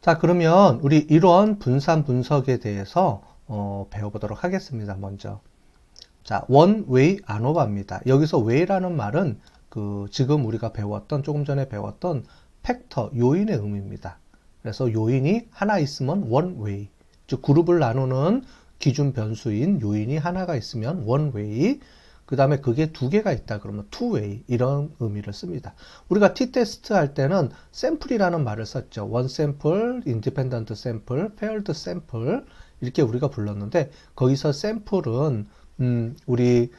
자, 그러면 우리 이론 분산 분석에 대해서 배워보도록 하겠습니다. 먼저. 자, 원웨이 아노바입니다. 여기서 웨이라는 말은 지금 우리가 배웠던, 조금 전에 배웠던 팩터, 요인의 의미입니다. 그래서 요인이 하나 있으면 원웨이. 즉, 그룹을 나누는 기준 변수인 요인이 하나가 있으면 원웨이. 그 다음에 그게 두 개가 있다 그러면 투웨이, 이런 의미를 씁니다. 우리가 t-테스트 할 때는 샘플이라는 말을 썼죠. 원 샘플, 인디펜던트 샘플, 페어드 샘플, 이렇게 우리가 불렀는데, 거기서 샘플은 우리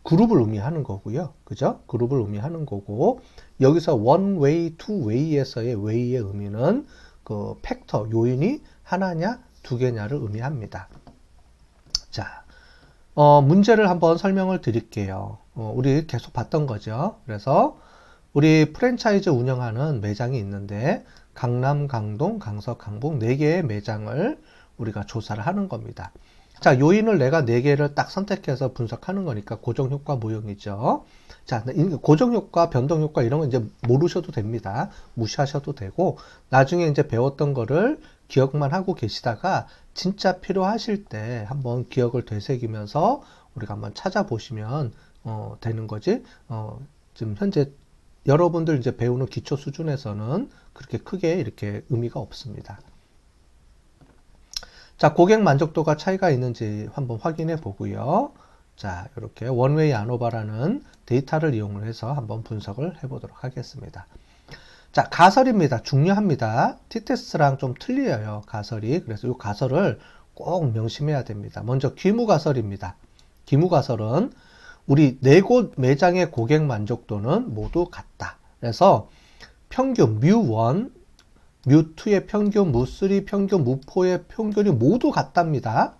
그룹을 의미하는 거고요. 그죠? 그룹을 의미하는 거고, 여기서 원웨이, 투웨이에서의 웨이의 의미는 그 팩터, 요인이 하나냐, 두 개냐를 의미합니다. 자, 문제를 한번 설명을 드릴게요. 우리 계속 봤던 거죠. 그래서 우리 프랜차이즈 운영하는 매장이 있는데 강남, 강동, 강서, 강북 4개의 매장을 우리가 조사를 하는 겁니다. 자, 요인을 내가 4개를 딱 선택해서 분석하는 거니까 고정효과 모형이죠. 자, 고정효과, 변동효과 이런 거 이제 모르셔도 됩니다. 무시하셔도 되고, 나중에 이제 배웠던 거를 기억만 하고 계시다가 진짜 필요하실 때 한번 기억을 되새기면서 우리가 한번 찾아보시면 되는 거지. 지금 현재 여러분들 이제 배우는 기초 수준에서는 그렇게 크게 이렇게 의미가 없습니다. 자, 고객 만족도가 차이가 있는지 한번 확인해 보고요. 자, 이렇게 원웨이 아노바라는 데이터를 이용을 해서 한번 분석을 해 보도록 하겠습니다. 자, 가설입니다. 중요합니다. t-테스트랑 좀 틀려요, 가설이. 그래서 이 가설을 꼭 명심해야 됩니다. 먼저 귀무가설입니다. 귀무가설은 우리 4곳 매장의 고객 만족도는 모두 같다. 그래서 평균 뮤1, 뮤2의 평균, 무3 평균, 무4의 평균이 모두 같답니다.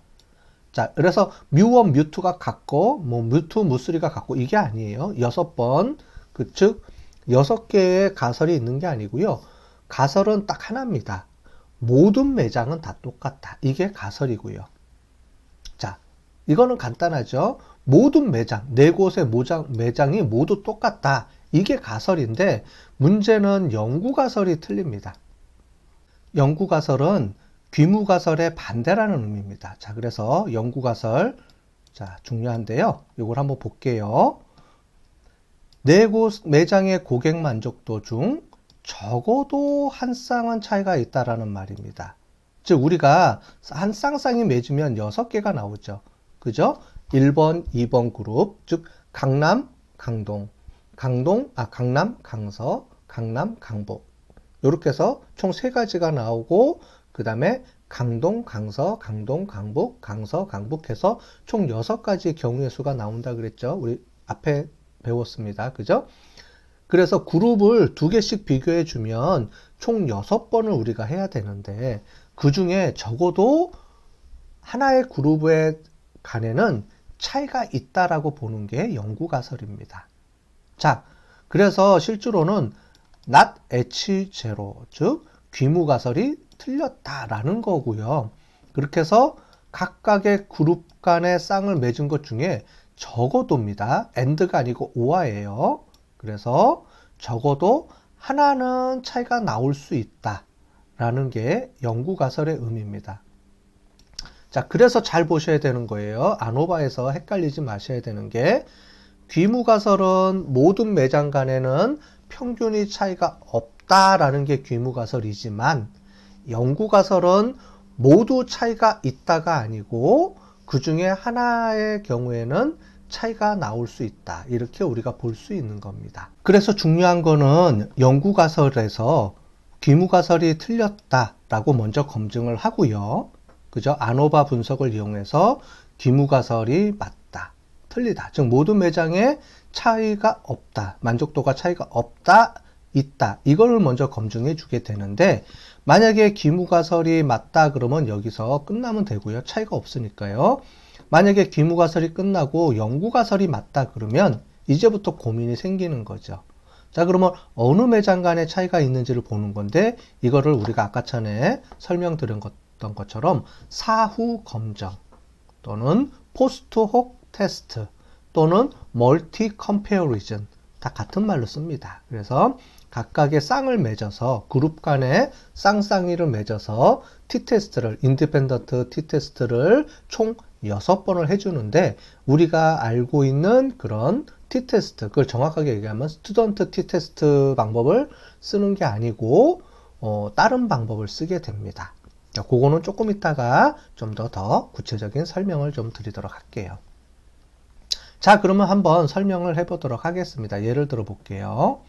자, 그래서 뮤1, 뮤2가 같고, 뭐 뮤2, 무3가 같고, 이게 아니에요. 6번, 즉 6개의 가설이 있는 게 아니고요. 가설은 딱 하나입니다. 모든 매장은 다 똑같다. 이게 가설이고요. 자, 이거는 간단하죠. 모든 매장, 4곳의 매장이 모두 똑같다. 이게 가설인데, 문제는 연구가설이 틀립니다. 연구가설은 귀무가설의 반대라는 의미입니다. 자, 그래서 연구가설, 자, 중요한데요. 이걸 한번 볼게요. 4곳 매장의 고객 만족도 중 적어도 한 쌍은 차이가 있다라는 말입니다. 즉, 우리가 한 쌍쌍이 맺으면 6개가 나오죠. 그죠? 1번, 2번 그룹, 즉, 강남, 강동, 강남, 강서, 강남, 강북. 이렇게 해서 총 3가지가 나오고, 그 다음에 강동, 강서, 강동, 강북, 강서, 강북 해서 총 6가지 경우의 수가 나온다 그랬죠. 우리 앞에 배웠습니다. 그죠? 그래서 그룹을 2개씩 비교해 주면 총 6번을 우리가 해야 되는데, 그 중에 적어도 하나의 그룹에 간에는 차이가 있다라고 보는 게 연구가설입니다. 자, 그래서 실제로는 not H0, 즉 귀무가설이 틀렸다라는 거고요. 그렇게 해서 각각의 그룹 간의 쌍을 맺은 것 중에 적어도입니다. and가 아니고 or예요. 그래서 적어도 하나는 차이가 나올 수 있다라는 게 연구가설의 의미입니다. 자, 그래서 잘 보셔야 되는 거예요. 아노바에서 헷갈리지 마셔야 되는 게, 귀무가설은 모든 매장 간에는 평균이 차이가 없다라는 게 귀무가설이지만, 연구가설은 모두 차이가 있다가 아니고 그 중에 하나의 경우에는 차이가 나올 수 있다. 이렇게 우리가 볼 수 있는 겁니다. 그래서 중요한 거는 연구가설에서 귀무가설이 틀렸다라고 먼저 검증을 하고요. 그죠? 아노바 분석을 이용해서 귀무가설이 맞다, 틀리다. 즉 모든 매장에 차이가 없다, 만족도가 차이가 없다, 있다. 이걸 먼저 검증해 주게 되는데, 만약에 귀무가설이 맞다 그러면 여기서 끝나면 되고요. 차이가 없으니까요. 만약에 귀무가설이 끝나고 연구가설이 맞다 그러면 이제부터 고민이 생기는 거죠. 자, 그러면 어느 매장 간의 차이가 있는지를 보는 건데, 이거를 우리가 아까 전에 설명드렸던 것처럼 사후 검정 또는 포스트 혹 테스트 또는 멀티 컴페어리즌 다 같은 말로 씁니다. 그래서 각각의 쌍을 맺어서 그룹 간에 쌍쌍이를 맺어서 t테스트를 인디펜던트 t테스트를 총 6번을 해주는데 우리가 알고 있는 그런 t테스트 그걸 정확하게 얘기하면 스튜던트 t테스트 방법을 쓰는 게 아니고 다른 방법을 쓰게 됩니다. 그거는 조금 이따가 좀 더 구체적인 설명을 좀 드리도록 할게요. 자, 그러면 한번 설명을 해보도록 하겠습니다. 예를 들어 볼게요.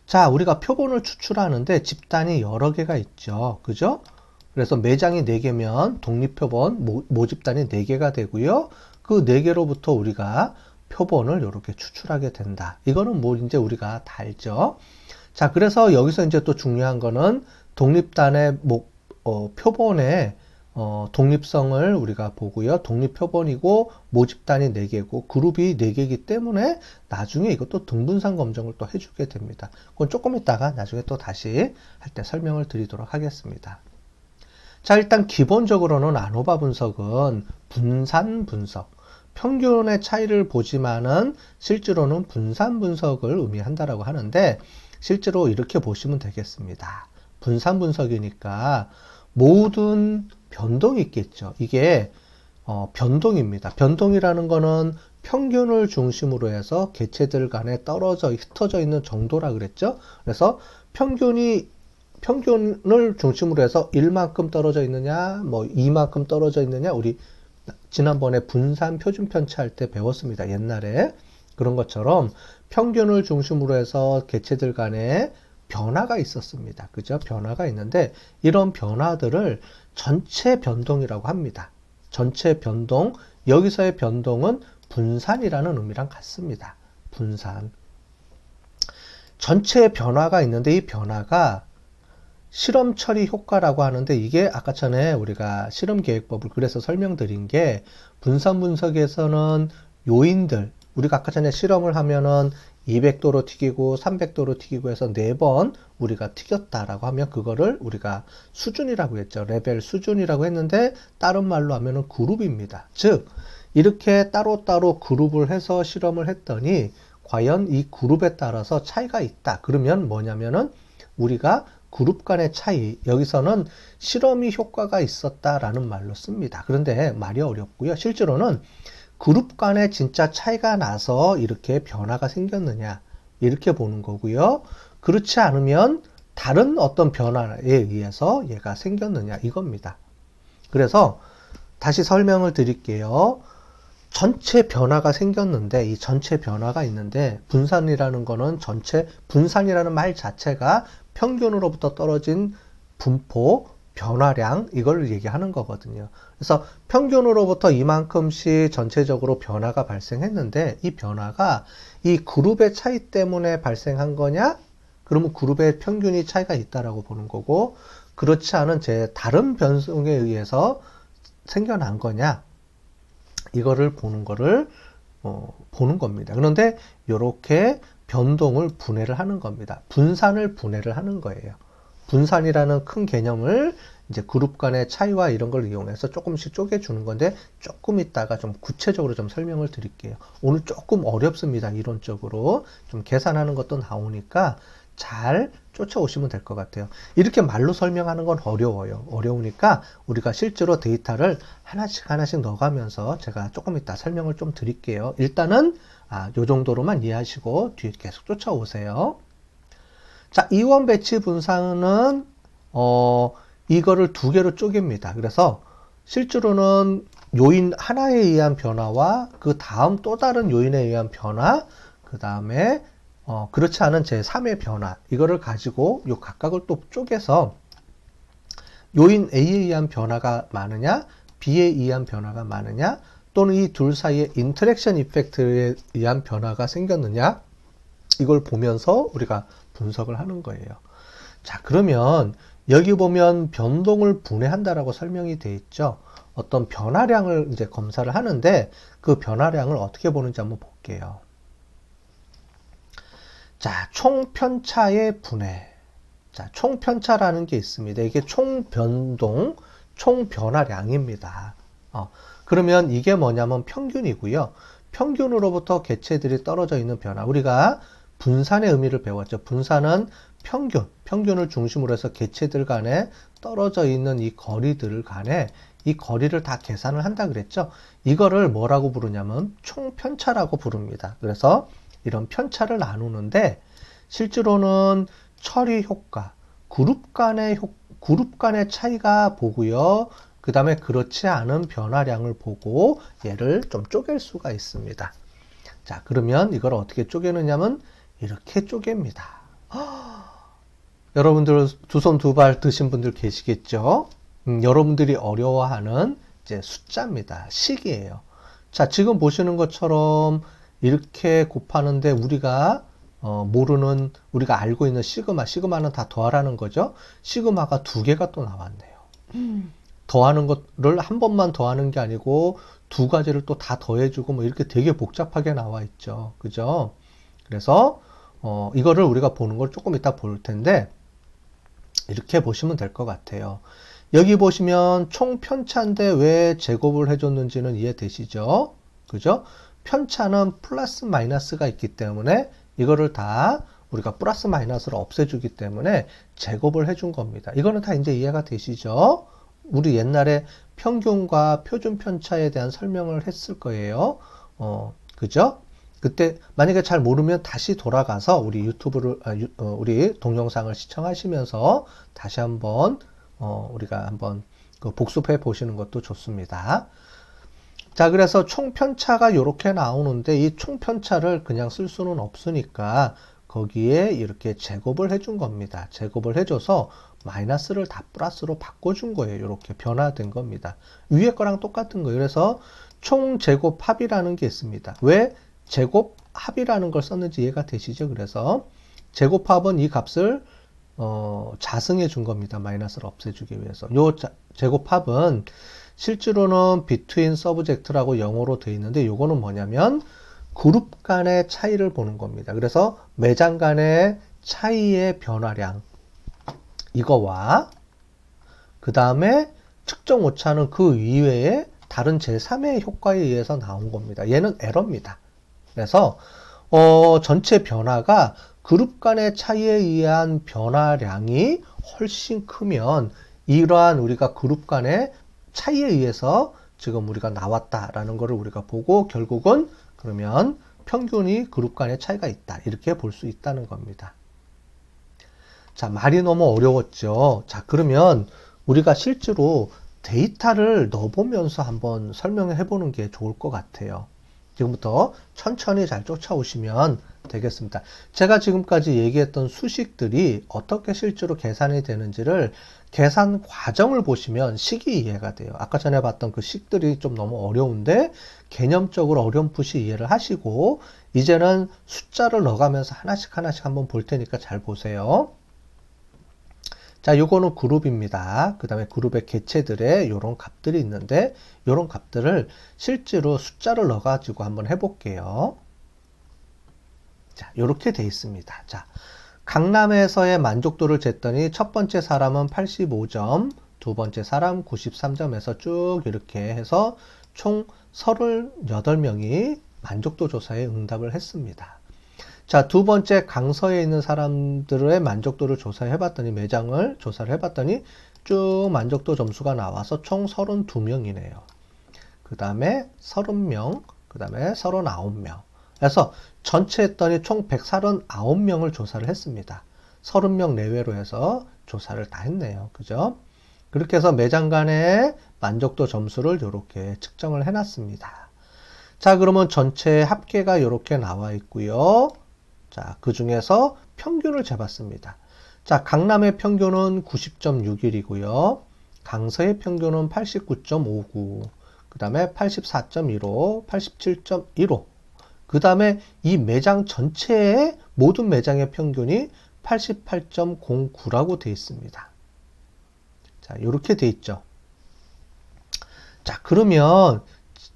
자, 우리가 표본을 추출하는데 집단이 여러 개가 있죠. 그죠? 그래서 매장이 4개면 독립표본 모집단이 4개가 되고요. 그 4개로부터 우리가 표본을 이렇게 추출하게 된다. 이거는 뭐 이제 우리가 다 알죠. 자, 그래서 여기서 이제 또 중요한 거는 독립단의 표본의 독립성을 우리가 보고요. 독립표본이고 모집단이 4개고 그룹이 4개이기 때문에 나중에 이것도 등분산 검정을 또 해주게 됩니다. 그건 조금 있다가 나중에 또 다시 할 때 설명을 드리도록 하겠습니다. 자, 일단 기본적으로는 아노바 분석은 분산 분석, 평균의 차이를 보지만은 실제로는 분산 분석을 의미한다라고 하는데 실제로 이렇게 보시면 되겠습니다. 분산 분석이니까 모든 변동이 있겠죠. 이게 변동입니다. 변동이라는 거는 평균을 중심으로 해서 개체들 간에 흩어져 있는 정도라 그랬죠. 그래서 평균을 중심으로 해서 1만큼 떨어져 있느냐, 2만큼 떨어져 있느냐, 우리 지난번에 분산 표준 편차 할 때 배웠습니다. 옛날에. 그런 것처럼 평균을 중심으로 해서 개체들 간에 변화가 있었습니다. 그죠? 변화가 있는데 이런 변화들을 전체 변동이라고 합니다. 전체 변동, 여기서의 변동은 분산이라는 의미랑 같습니다. 분산. 전체 변화가 있는데 이 변화가 실험 처리 효과라고 하는데 이게 아까 전에 우리가 실험 계획법을 그래서 설명드린 게 분산 분석에서는 요인들, 우리가 아까 전에 실험을 하면은 200도로 튀기고 300도로 튀기고 해서 4번 우리가 튀겼다라고 하면 그거를 우리가 수준이라고 했죠. 레벨 수준이라고 했는데 다른 말로 하면은 그룹입니다. 즉 이렇게 따로따로 그룹을 해서 실험을 했더니 과연 이 그룹에 따라서 차이가 있다. 그러면 뭐냐면은 우리가 그룹 간의 차이, 여기서는 실험이 효과가 있었다라는 말로 씁니다. 그런데 말이 어렵고요. 실제로는 그룹 간에 진짜 차이가 나서 이렇게 변화가 생겼느냐 이렇게 보는 거고요. 그렇지 않으면 다른 어떤 변화에 의해서 얘가 생겼느냐 이겁니다. 그래서 다시 설명을 드릴게요. 전체 변화가 생겼는데 이 전체 변화가 있는데 분산이라는 거는 분산이라는 말 자체가 평균으로부터 떨어진 분포, 변화량 이걸 얘기하는 거거든요. 그래서 평균으로부터 이만큼씩 전체적으로 변화가 발생했는데 이 변화가 이 그룹의 차이 때문에 발생한 거냐? 그러면 그룹의 평균이 차이가 있다라고 보는 거고 그렇지 않은 다른 변동에 의해서 생겨난 거냐? 이거를 보는 겁니다. 그런데 이렇게 변동을 분해를 하는 겁니다. 분산을 분해를 하는 거예요. 분산이라는 큰 개념을 이제 그룹 간의 차이와 이런 걸 이용해서 조금씩 쪼개주는 건데 조금 있다가 좀 구체적으로 좀 설명을 드릴게요. 오늘 조금 어렵습니다. 이론적으로 좀 계산하는 것도 나오니까 잘 쫓아오시면 될 것 같아요. 이렇게 말로 설명하는 건 어려워요. 어려우니까 우리가 실제로 데이터를 하나씩 넣어가면서 제가 조금 이따 설명을 좀 드릴게요. 일단은 요 정도로만 이해하시고 뒤에 계속 쫓아오세요. 자, 이원 배치 분산은 이거를 2개로 쪼갭니다. 그래서 실제로는 요인 하나에 의한 변화와 그 다음 또 다른 요인에 의한 변화, 그 다음에 그렇지 않은 제3의 변화 이거를 가지고 요 각각을 또 쪼개서 요인 A에 의한 변화가 많으냐 B에 의한 변화가 많으냐 또는 이 둘 사이에 인터랙션 이펙트에 의한 변화가 생겼느냐 이걸 보면서 우리가 분석을 하는 거예요. 자, 그러면 여기 보면 변동을 분해한다라고 설명이 되어 있죠. 어떤 변화량을 이제 검사를 하는데 그 변화량을 어떻게 보는지 한번 볼게요. 자, 총 편차의 분해. 자, 총 편차라는 게 있습니다. 이게 총 변동, 총 변화량입니다. 그러면 이게 뭐냐면 평균이고요. 평균으로부터 개체들이 떨어져 있는 변화. 우리가 분산의 의미를 배웠죠. 분산은 평균을 중심으로 해서 개체들 간에 떨어져 있는 이 거리들을 간에 이 거리를 다 계산을 한다 그랬죠. 이거를 뭐라고 부르냐면 총편차라고 부릅니다. 그래서 이런 편차를 나누는데 실제로는 처리 효과, 그룹 간의 차이가 보고요. 그 다음에 그렇지 않은 변화량을 보고 얘를 좀 쪼갤 수가 있습니다. 자, 그러면 이걸 어떻게 쪼개느냐면 이렇게 쪼갭니다. 여러분들 두 손 두 발 드신 분들 계시겠죠? 여러분들이 어려워하는 이제 숫자입니다. 식이에요. 자, 지금 보시는 것처럼 이렇게 곱하는데 우리가 모르는, 우리가 알고 있는 시그마는 다 더하라는 거죠. 시그마가 두 개가 또 나왔네요. 더하는 것을 한 번만 더하는 게 아니고 두 가지를 또 다 더해주고 뭐 이렇게 되게 복잡하게 나와 있죠. 그죠? 그래서 이거를 우리가 보는 걸 조금 이따 볼 텐데 이렇게 보시면 될 것 같아요. 여기 보시면 총 편차인데 왜 제곱을 해줬는지는 이해되시죠? 그죠? 편차는 플러스 마이너스가 있기 때문에 이거를 다 우리가 플러스 마이너스를 없애주기 때문에 제곱을 해준 겁니다. 이거는 다 이제 이해가 되시죠? 우리 옛날에 평균과 표준 편차에 대한 설명을 했을 거예요. 그죠? 그때 만약에 잘 모르면 다시 돌아가서 우리 우리 동영상을 시청하시면서 다시 한번 우리가 한번 복습해 보시는 것도 좋습니다. 자, 그래서 총편차가 이렇게 나오는데 이 총편차를 그냥 쓸 수는 없으니까 거기에 이렇게 제곱을 해준 겁니다. 제곱을 해줘서 마이너스를 다 플러스로 바꿔준 거예요. 이렇게 변화된 겁니다. 위에 거랑 똑같은 거예요. 그래서 총제곱합이라는 게 있습니다. 왜 제곱합이라는 걸 썼는지 이해가 되시죠? 그래서 제곱합은 이 값을 자승해 준 겁니다. 마이너스를 없애주기 위해서. 요 제곱합은 실제로는 between subject라고 영어로 되어 있는데 요거는 뭐냐면 그룹 간의 차이를 보는 겁니다. 그래서 매장 간의 차이의 변화량 이거와 그 다음에 측정 오차는 그 이외에 다른 제3의 효과에 의해서 나온 겁니다. 얘는 에러입니다. 그래서 전체 변화가 그룹 간의 차이에 의한 변화량이 훨씬 크면 이러한 우리가 그룹 간의 차이에 의해서 지금 우리가 나왔다라는 것을 우리가 보고 결국은 그러면 평균이 그룹 간의 차이가 있다. 이렇게 볼 수 있다는 겁니다. 자, 말이 너무 어려웠죠. 자, 그러면 우리가 실제로 데이터를 넣어보면서 한번 설명을 해보는 게 좋을 것 같아요. 지금부터 천천히 잘 쫓아오시면 되겠습니다. 제가 지금까지 얘기했던 수식들이 어떻게 실제로 계산이 되는지를 계산 과정을 보시면 식이 이해가 돼요. 아까 전에 봤던 그 식들이 좀 너무 어려운데 개념적으로 어렴풋이 이해를 하시고 이제는 숫자를 넣어가면서 하나씩 한번 볼 테니까 잘 보세요. 자, 요거는 그룹입니다. 그 다음에 그룹의 개체들의 요런 값들이 있는데 요런 값들을 실제로 숫자를 넣어가지고 한번 해볼게요. 자, 요렇게 돼 있습니다. 자, 강남에서의 만족도를 쟀더니 첫 번째 사람은 85점, 두 번째 사람 93점에서 쭉 이렇게 해서 총 38명이 만족도 조사에 응답을 했습니다. 자, 두 번째 강서에 있는 사람들의 만족도를 조사해봤더니 매장을 조사를 해봤더니 쭉 만족도 점수가 나와서 총 32명이네요. 그 다음에 30명, 그 다음에 39명. 그래서 전체 했더니 총 139명을 조사를 했습니다. 30명 내외로 해서 조사를 다 했네요. 그죠? 그렇게 해서 매장 간의 만족도 점수를 이렇게 측정을 해놨습니다. 자, 그러면 전체 합계가 이렇게 나와 있고요. 자, 그 중에서 평균을 재봤습니다. 자, 강남의 평균은 90.61이고요. 강서의 평균은 89.59, 그 다음에 84.15, 87.15, 그 다음에 이 매장 전체의 모든 매장의 평균이 88.09라고 되어 있습니다. 자, 이렇게 되어 있죠. 자, 그러면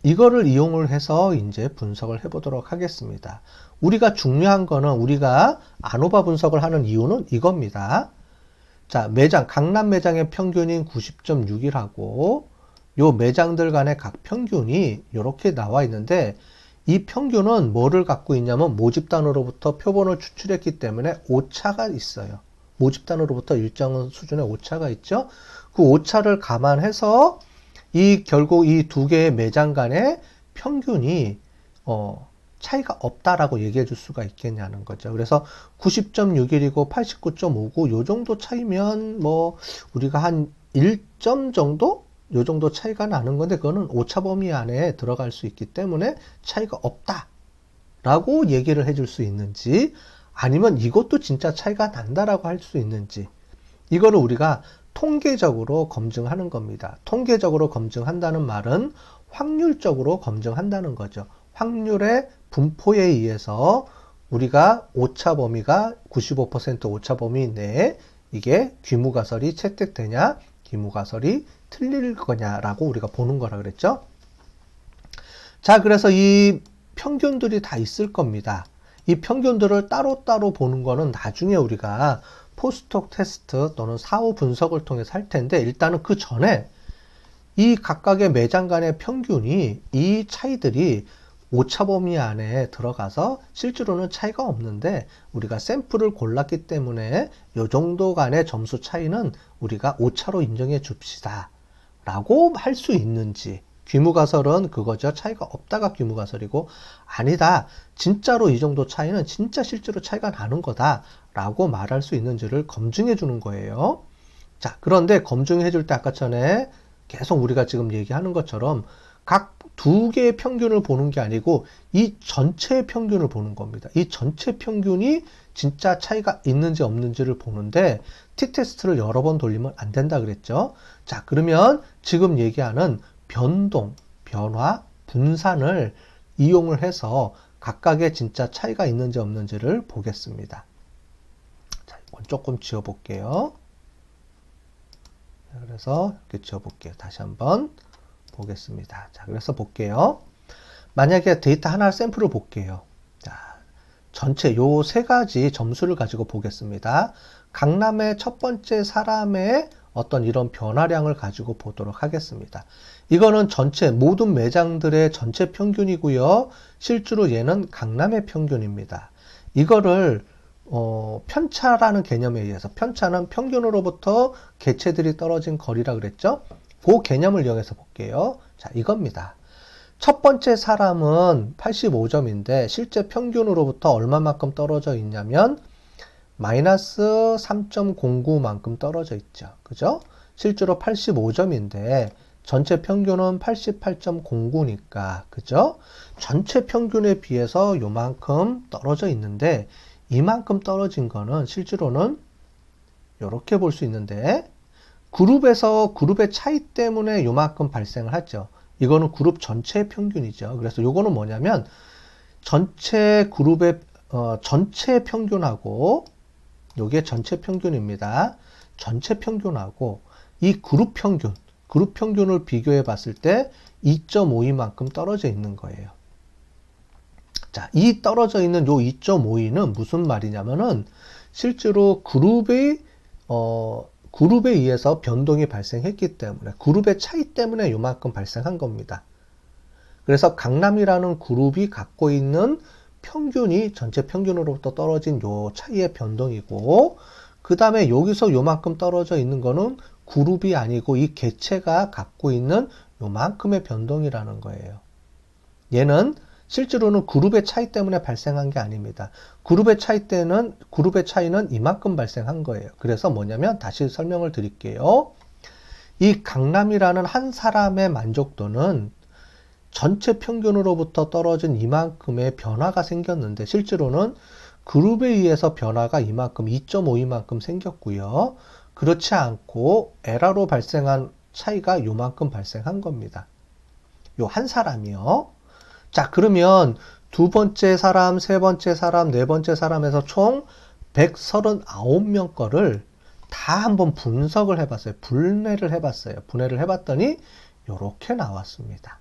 이거를 이용을 해서 이제 분석을 해보도록 하겠습니다. 우리가 중요한 거는 우리가 아노바 분석을 하는 이유는 이겁니다. 자, 강남 매장의 평균인 90.61하고 요 매장들 간의 각 평균이 이렇게 나와 있는데 이 평균은 뭐를 갖고 있냐면 모집단으로부터 표본을 추출했기 때문에 오차가 있어요. 모집단으로부터 일정 수준의 오차가 있죠. 그 오차를 감안해서 결국 이 두 개의 매장 간의 평균이 차이가 없다라고 얘기해 줄 수가 있겠냐는 거죠. 그래서 90.61이고 89.59 요 정도 차이면 뭐 우리가 한 1점 정도? 요 정도 차이가 나는 건데 그거는 오차 범위 안에 들어갈 수 있기 때문에 차이가 없다라고 얘기를 해줄 수 있는지, 아니면 이것도 진짜 차이가 난다라고 할 수 있는지, 이거를 우리가 통계적으로 검증하는 겁니다. 통계적으로 검증한다는 말은 확률적으로 검증한다는 거죠. 확률의 분포에 의해서 우리가 오차 범위가 95% 오차 범위 내에 이게 귀무가설이 채택되냐, 귀무가설이 틀릴 거냐라고 우리가 보는 거라 그랬죠. 자, 그래서 이 평균들이 다 있을 겁니다. 이 평균들을 따로따로 보는 거는 나중에 우리가 포스톡 테스트 또는 사후 분석을 통해서 할 텐데, 일단은 그 전에 이 각각의 매장 간의 평균이, 이 차이들이 오차 범위 안에 들어가서 실제로는 차이가 없는데 우리가 샘플을 골랐기 때문에 이 정도 간의 점수 차이는 우리가 오차로 인정해 줍시다 라고 할 수 있는지, 귀무가설은 그거죠. 차이가 없다가 귀무가설이고, 아니다, 진짜로 이 정도 차이는 진짜 실제로 차이가 나는 거다 라고 말할 수 있는지를 검증해 주는 거예요. 자, 그런데 검증해 줄 때 아까 전에 계속 우리가 지금 얘기하는 것처럼 각 두 개의 평균을 보는 게 아니고 이 전체의 평균을 보는 겁니다. 이 전체 평균이 진짜 차이가 있는지 없는지를 보는데 t-테스트를 여러 번 돌리면 안 된다 그랬죠. 자, 그러면 지금 얘기하는 변동, 변화, 분산을 이용을 해서 각각의 진짜 차이가 있는지 없는지를 보겠습니다. 자, 이건 조금 지워볼게요. 그래서 이렇게 지워볼게요. 다시 한번 보겠습니다. 자, 그래서 볼게요. 만약에 데이터 하나 샘플을 볼게요. 자, 전체 요 세 가지 점수를 가지고 보겠습니다. 강남의 첫 번째 사람의 어떤 이런 변화량을 가지고 보도록 하겠습니다. 이거는 전체 모든 매장들의 전체 평균이고요. 실제로 얘는 강남의 평균입니다. 이거를 편차라는 개념에 의해서, 편차는 평균으로부터 개체들이 떨어진 거리라 그랬죠. 그 개념을 이용해서 볼게요. 자, 이겁니다. 첫 번째 사람은 85점인데 실제 평균으로부터 얼마만큼 떨어져 있냐면 마이너스 3.09만큼 떨어져 있죠. 그죠? 실제로 85점인데 전체 평균은 88.09니까, 그죠? 전체 평균에 비해서 요만큼 떨어져 있는데, 이만큼 떨어진 거는 실제로는 이렇게 볼 수 있는데, 그룹의 차이 때문에 요만큼 발생을 하죠. 이거는 그룹 전체의 평균이죠. 그래서 요거는 뭐냐면 전체 그룹의 전체 평균하고, 요게 전체 평균입니다. 전체 평균하고 이 그룹 평균을 비교해 봤을 때 2.52만큼 떨어져 있는 거예요. 자, 이 떨어져 있는 요 2.52는 무슨 말이냐면은 실제로 그룹에 의해서 변동이 발생했기 때문에, 그룹의 차이 때문에 요만큼 발생한 겁니다. 그래서 강남이라는 그룹이 갖고 있는 평균이 전체 평균으로부터 떨어진 요 차이의 변동이고, 그 다음에 여기서 요만큼 떨어져 있는 거는 그룹이 아니고 이 개체가 갖고 있는 요만큼의 변동이라는 거예요. 얘는 실제로는 그룹의 차이 때문에 발생한 게 아닙니다. 그룹의 차이는 이만큼 발생한 거예요. 그래서 뭐냐면 다시 설명을 드릴게요. 이 강남이라는 한 사람의 만족도는 전체 평균으로부터 떨어진 이만큼의 변화가 생겼는데 실제로는 그룹에 의해서 변화가 이만큼 2.52만큼 생겼고요. 그렇지 않고 에러로 발생한 차이가 요만큼 발생한 겁니다. 요 한 사람이요. 자, 그러면 두 번째 사람, 세 번째 사람, 네 번째 사람에서 총 139명 거를 다 한번 분석을 해봤어요. 분해를 해봤어요. 분해를 해봤더니 요렇게 나왔습니다.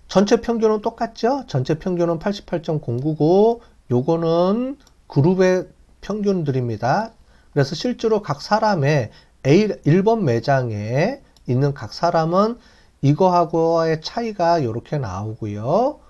전체 평균은 똑같죠? 전체 평균은 88.099, 요거는 그룹의 평균들입니다. 그래서 실제로 각 사람의 1번 매장에 있는 각 사람은 이거하고의 차이가 이렇게 나오고요.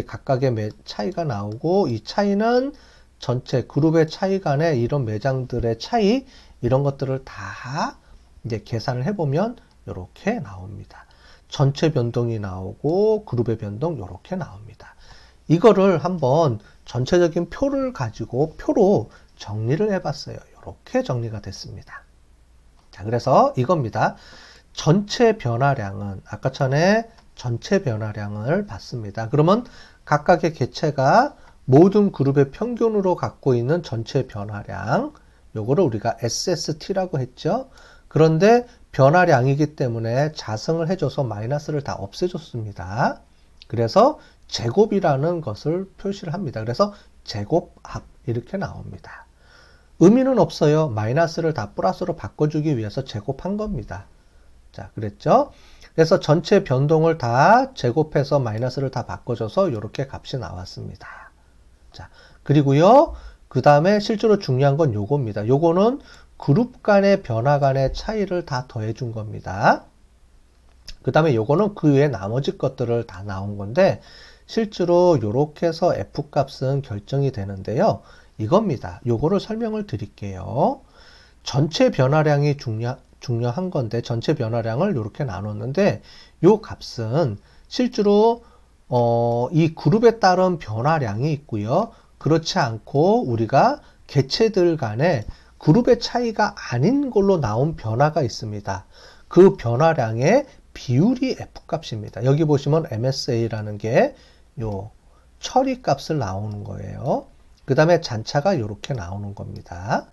각각의 차이가 나오고, 이 차이는 전체 그룹의 차이 간의 이런 매장들의 차이, 이런 것들을 다 이제 계산을 해보면 이렇게 나옵니다. 전체 변동이 나오고 그룹의 변동 이렇게 나옵니다. 이거를 한번 전체적인 표를 가지고 표로 정리를 해봤어요. 이렇게 정리가 됐습니다. 자, 그래서 이겁니다. 전체 변화량은 아까 전에 전체 변화량을 봤습니다. 그러면 각각의 개체가 모든 그룹의 평균으로 갖고 있는 전체 변화량, 요거를 우리가 SST라고 했죠. 그런데 변화량이기 때문에 자성을 해줘서 마이너스를 다 없애줬습니다. 그래서 제곱이라는 것을 표시를 합니다. 그래서 제곱합 이렇게 나옵니다. 의미는 없어요. 마이너스를 다 플러스로 바꿔주기 위해서 제곱한 겁니다. 자, 그랬죠? 그래서 전체 변동을 다 제곱해서 마이너스를 다 바꿔줘서 이렇게 값이 나왔습니다. 자, 그리고요, 그 다음에 실제로 중요한 건 요겁니다. 요거는 그룹 간의 변화 간의 차이를 다 더해준 겁니다. 그 다음에 요거는 그 외에 나머지 것들을 다 나온 건데, 실제로 요렇게 해서 F값은 결정이 되는데요. 이겁니다. 요거를 설명을 드릴게요. 전체 변화량이 중요한 건데, 전체 변화량을 이렇게 나눴는데, 요 값은 실제로 이 그룹에 따른 변화량이 있고요. 그렇지 않고 우리가 개체들 간에 그룹의 차이가 아닌 걸로 나온 변화가 있습니다. 그 변화량의 비율이 F값입니다. 여기 보시면 MSA라는 게 요 처리 값을 나오는 거예요. 그 다음에 잔차가 이렇게 나오는 겁니다.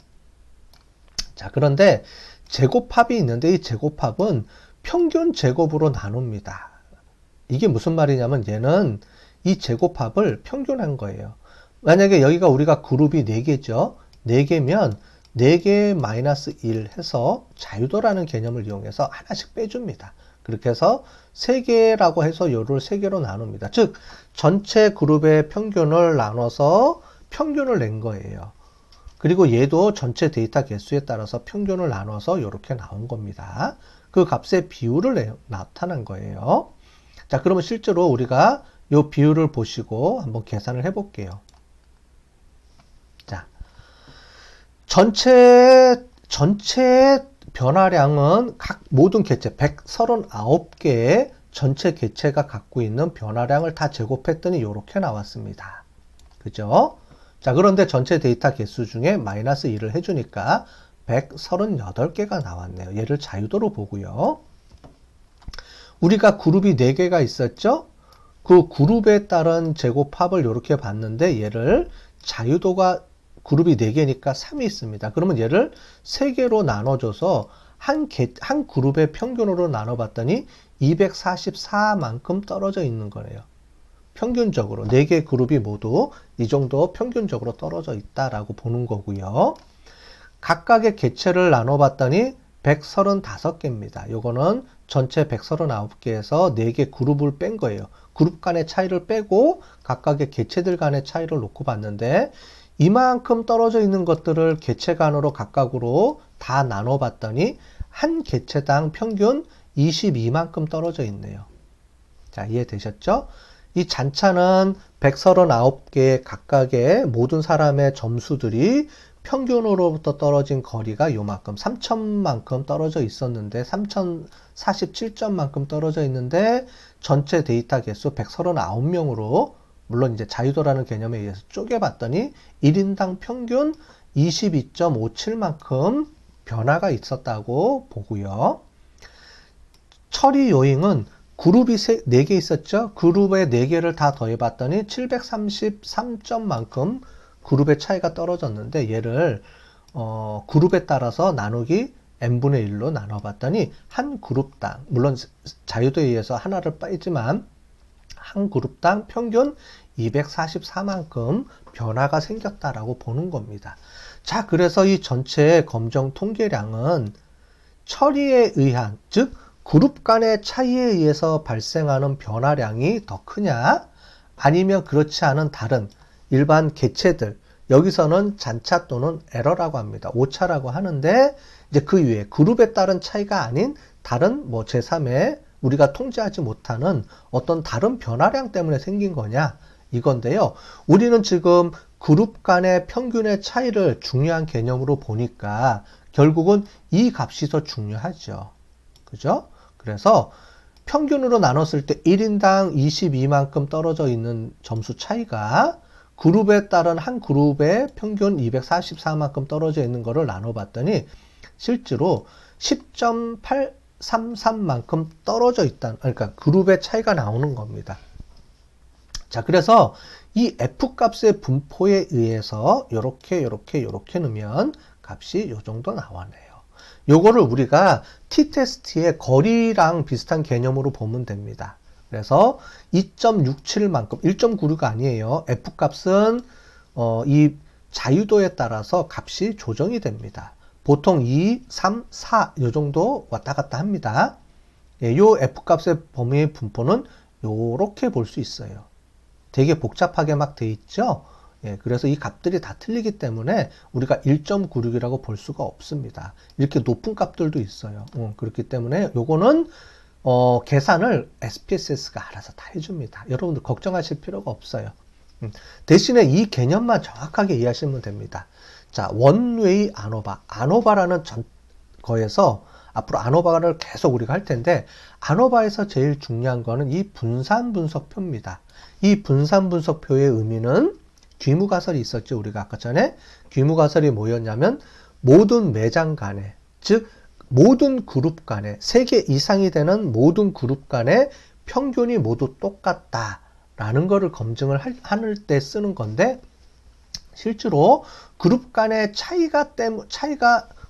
자, 그런데 제곱합이 있는데 이 제곱합은 평균 제곱으로 나눕니다. 이게 무슨 말이냐면 얘는 이 제곱합을 평균한 거예요. 만약에 여기가 우리가 그룹이 4개죠. 4개면 4개 마이너스 1 해서 자유도라는 개념을 이용해서 하나씩 빼줍니다. 그렇게 해서 3개라고 해서 요를 3개로 나눕니다. 즉 전체 그룹의 평균을 나눠서 평균을 낸 거예요. 그리고 얘도 전체 데이터 개수에 따라서 평균을 나눠서 이렇게 나온 겁니다. 그 값의 비율을 나타난 거예요. 자, 그러면 실제로 우리가 이 비율을 보시고 한번 계산을 해볼게요. 자, 전체 변화량은 각 모든 개체 139개의 전체 개체가 갖고 있는 변화량을 다 제곱했더니 이렇게 나왔습니다. 그죠? 자, 그런데 전체 데이터 개수 중에 마이너스 1을 해주니까 138개가 나왔네요. 얘를 자유도로 보고요. 우리가 그룹이 4개가 있었죠? 그 그룹에 따른 제곱합을 이렇게 봤는데 얘를 자유도가 그룹이 4개니까 3이 있습니다. 그러면 얘를 3개로 나눠줘서 한 그룹의 평균으로 나눠봤더니 244만큼 떨어져 있는 거예요. 평균적으로 4개 그룹이 모두 이 정도 평균적으로 떨어져 있다라고 보는 거고요. 각각의 개체를 나눠봤더니 135개입니다. 요거는 전체 139개에서 4개 그룹을 뺀 거예요. 그룹 간의 차이를 빼고 각각의 개체들 간의 차이를 놓고 봤는데 이만큼 떨어져 있는 것들을 개체 간으로 각각으로 다 나눠봤더니 한 개체당 평균 22만큼 떨어져 있네요. 자, 이해되셨죠? 이 잔차는 139개 각각의 모든 사람의 점수들이 평균으로부터 떨어진 거리가 요만큼 3000만큼 떨어져 있었는데 3047점만큼 떨어져 있는데 전체 데이터 개수 139명으로 물론 이제 자유도라는 개념에 의해서 쪼개봤더니 1인당 평균 22.57만큼 변화가 있었다고 보고요. 처리 요인은 그룹이 4개 있었죠. 그룹에 4개를 다 더해봤더니 733점만큼 그룹의 차이가 떨어졌는데 얘를 그룹에 따라서 나누기 n분의 1로 나눠봤더니 한 그룹당 물론 자유도에 의해서 하나를 빼지만 한 그룹당 평균 244만큼 변화가 생겼다라고 보는 겁니다. 자, 그래서 이 전체 검정 통계량은 처리에 의한, 즉 그룹 간의 차이에 의해서 발생하는 변화량이 더 크냐 아니면 그렇지 않은 다른 일반 개체들, 여기서는 잔차 또는 에러라고 합니다. 오차라고 하는데 이제 그 위에 그룹에 따른 차이가 아닌 다른 뭐 제3의 우리가 통제하지 못하는 어떤 다른 변화량 때문에 생긴 거냐 이건데요. 우리는 지금 그룹 간의 평균의 차이를 중요한 개념으로 보니까 결국은 이 값이 더 중요하죠. 그죠? 그래서 평균으로 나눴을 때 1인당 22만큼 떨어져 있는 점수 차이가 그룹에 따른 한 그룹의 평균 244만큼 떨어져 있는 거를 나눠봤더니 실제로 10.833만큼 떨어져 있다. 그러니까 그룹의 차이가 나오는 겁니다. 자, 그래서 이 F값의 분포에 의해서 요렇게 넣으면 값이 요 정도 나와네요. 요거를 우리가 t-테스트의 거리랑 비슷한 개념으로 보면 됩니다. 그래서 2.67만큼, 1.96가 아니에요. F값은 이 자유도에 따라서 값이 조정이 됩니다. 보통 2, 3, 4 요 정도 왔다 갔다 합니다. 예, 요 F값의 범위의 분포는 요렇게 볼 수 있어요. 되게 복잡하게 막 돼 있죠? 예, 그래서 이 값들이 다 틀리기 때문에 우리가 1.96이라고 볼 수가 없습니다. 이렇게 높은 값들도 있어요. 그렇기 때문에 요거는 계산을 SPSS가 알아서 다 해줍니다. 여러분들 걱정하실 필요가 없어요. 대신에 이 개념만 정확하게 이해하시면 됩니다. 자, 원웨이 아노바. 아노바라는 거에서 앞으로 아노바를 계속 우리가 할 텐데 아노바에서 제일 중요한 거는 이 분산 분석표입니다. 이 분산 분석표의 의미는 귀무가설이 있었죠. 우리가 아까 전에 귀무가설이 뭐였냐면 모든 매장 간에, 즉 모든 그룹 간에 3개 이상이 되는 모든 그룹 간의 평균이 모두 똑같다라는 거를 검증을 할 때 쓰는 건데 실제로 그룹 간의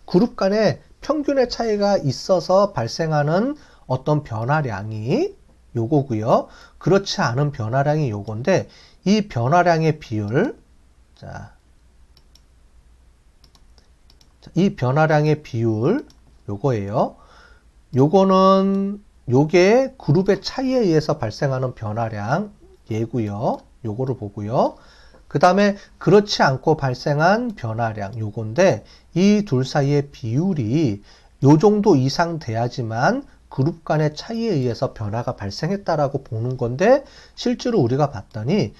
그룹 간의 평균의 차이가 있어서 발생하는 어떤 변화량이 요거고요. 그렇지 않은 변화량이 요건데 이 변화량의 비율, 이 변화량의 비율 요거예요. 요게 그룹의 차이에 의해서 발생하는 변화량 얘고요. 요거를 보고요. 그 다음에 그렇지 않고 발생한 변화량 요건데 이 둘 사이의 비율이 요 정도 이상 돼야지만 그룹 간의 차이에 의해서 변화가 발생했다라고 보는 건데 실제로 우리가 봤더니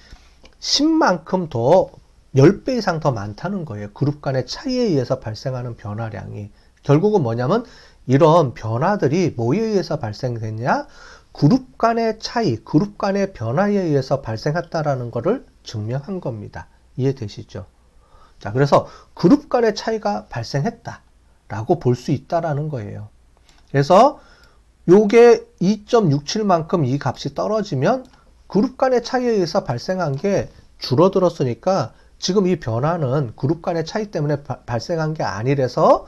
10만큼 더 10배 이상 더 많다는 거예요. 그룹 간의 차이에 의해서 발생하는 변화량이. 결국은 뭐냐면 이런 변화들이 뭐에 의해서 발생됐냐? 그룹 간의 차이, 그룹 간의 변화에 의해서 발생했다라는 것을 증명한 겁니다. 이해되시죠? 자, 그래서 그룹 간의 차이가 발생했다라고 볼 수 있다라는 거예요. 그래서 요게 2.67만큼 이 값이 떨어지면 그룹 간의 차이에 의해서 발생한 게 줄어들었으니까 지금 이 변화는 그룹 간의 차이 때문에 발생한 게 아니라서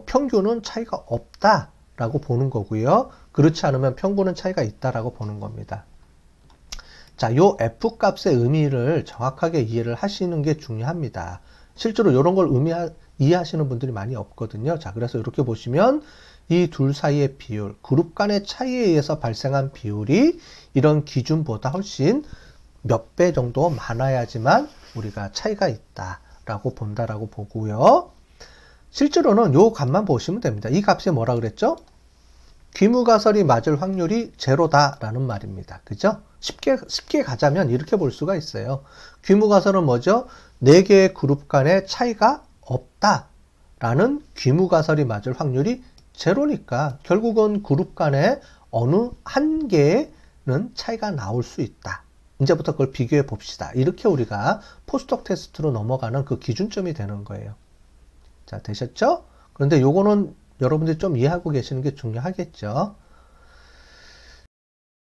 평균은 차이가 없다라고 보는 거고요. 그렇지 않으면 평균은 차이가 있다라고 보는 겁니다. 자, 요 F값의 의미를 정확하게 이해를 하시는 게 중요합니다. 실제로 이런 걸 이해하시는 분들이 많이 없거든요. 자, 그래서 이렇게 보시면 이 둘 사이의 비율, 그룹 간의 차이에 의해서 발생한 비율이 이런 기준보다 훨씬 몇 배 정도 많아야지만 우리가 차이가 있다라고 본다라고 보고요. 실제로는 요 값만 보시면 됩니다. 이 값이 뭐라 그랬죠? 귀무가설이 맞을 확률이 제로다라는 말입니다. 그죠? 쉽게 가자면 이렇게 볼 수가 있어요. 귀무가설은 뭐죠? 4개의 그룹 간의 차이가 없다라는 귀무가설이 맞을 확률이 제로니까 결국은 그룹 간에 어느 한 개는 차이가 나올 수 있다. 이제부터 그걸 비교해 봅시다. 이렇게 우리가 포스톡 테스트로 넘어가는 그 기준점이 되는 거예요. 자, 되셨죠? 그런데 요거는 여러분들이 좀 이해하고 계시는 게 중요하겠죠.